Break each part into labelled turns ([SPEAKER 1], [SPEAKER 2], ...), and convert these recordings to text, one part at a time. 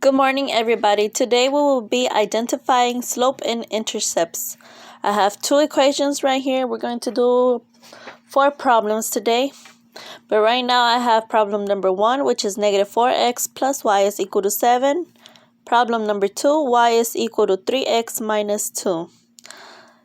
[SPEAKER 1] Good morning, everybody. Today we will be identifying slope and intercepts. I have two equations right here. We're going to do 4 problems today. But right now I have problem number 1, which is negative 4x plus y is equal to 7. Problem number 2, y is equal to 3x minus 2.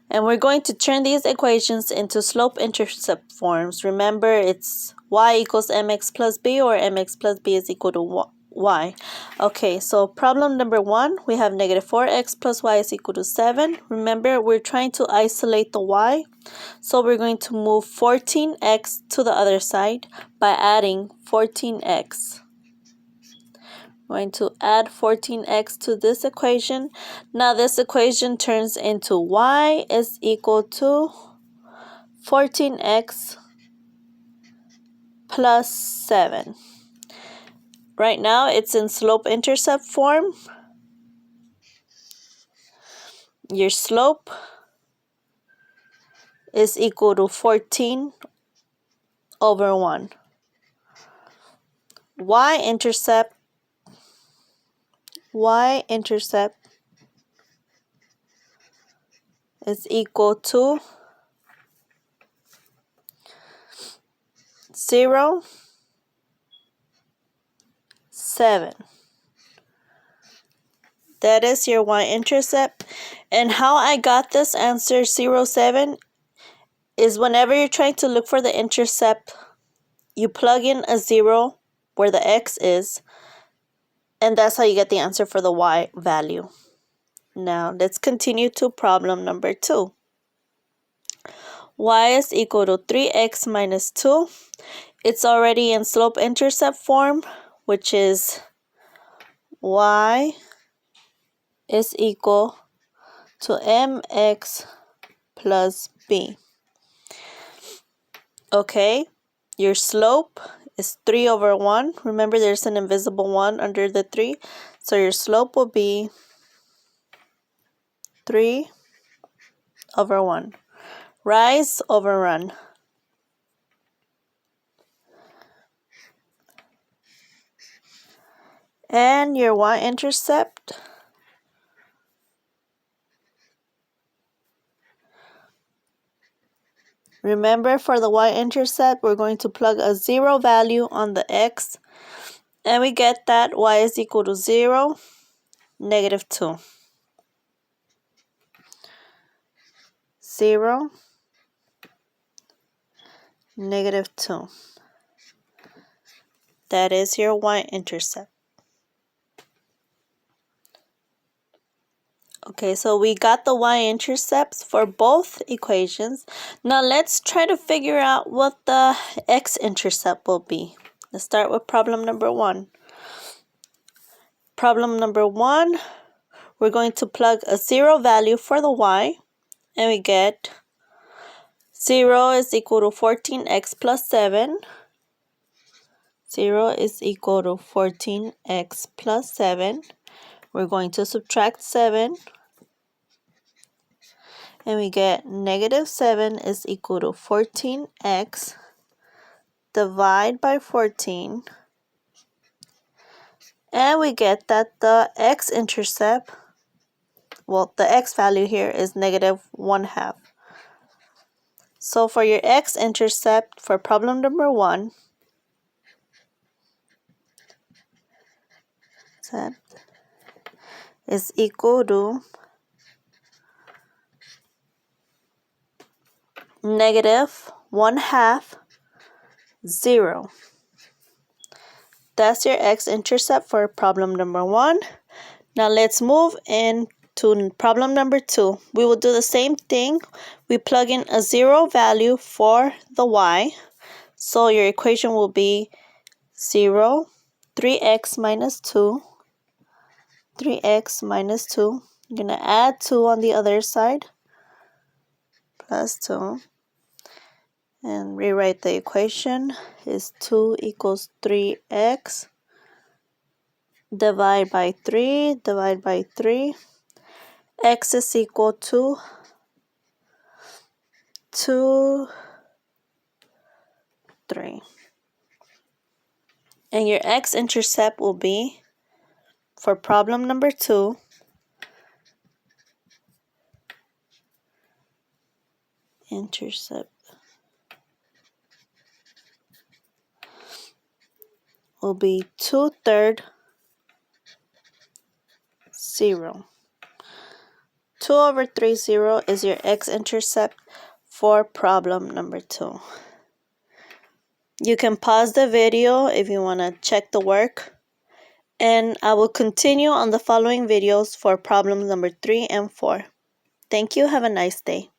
[SPEAKER 1] And we're going to turn these equations into slope-intercept forms. Remember, it's y equals mx plus b, or mx plus b is equal to y. Okay, so problem number 1, we have negative 4x plus y is equal to 7. Remember, we're trying to isolate the y. So we're going to move 14x to the other side by adding 14x. Going to add 14x to this equation. Now this equation turns into y is equal to 14x plus 7. Right now it's in slope-intercept form. Your slope is equal to 14 over 1. Y-intercept is equal to 0, 7. That is your y-intercept. And how I got this answer 0, 7 is whenever you're trying to look for the intercept, you plug in a 0 where the x is, and that's how you get the answer for the y value. Now let's continue to problem number 2. Y is equal to 3x minus 2. It's already in slope-intercept form, which is y is equal to mx plus b. Okay, your slope is 3 over 1. Remember, there's an invisible 1 under the 3. So your slope will be 3 over 1. Rise over run. And your y-intercept remember, for the y-intercept, we're going to plug a 0 value on the x, and we get that y is equal to 0, negative 2. 0, negative 2. That is your y-intercept. Okay, so we got the y-intercepts for both equations. Now let's try to figure out what the x-intercept will be. Let's start with problem number 1. Problem number 1, we're going to plug a 0 value for the y, and we get 0 is equal to 14x plus 7. 0 is equal to 14x plus 7. We're going to subtract 7. And we get negative 7 is equal to 14x. Divide by 14. And we get that the x-intercept, well, the x value here is negative 1/2. So for your x-intercept for problem number 1, is equal to negative 1/2, 0. That's your x-intercept for problem number 1. Now let's move into problem number 2. We will do the same thing. We plug in a 0 value for the y. So your equation will be 0, 3x minus 2. 3x minus 2. I'm going to add 2 on the other side. Plus 2. And rewrite the equation is 2 equals 3x. Divide by 3. Divide by 3. X is equal to 2, 3. And your x-intercept will be for problem number 2, intercept will be 2/3 0. 2/3 0 is your x-intercept for problem number 2. You can pause the video if you want to check the work, and I will continue on the following videos for problems number 3 and 4. Thank you. Have a nice day.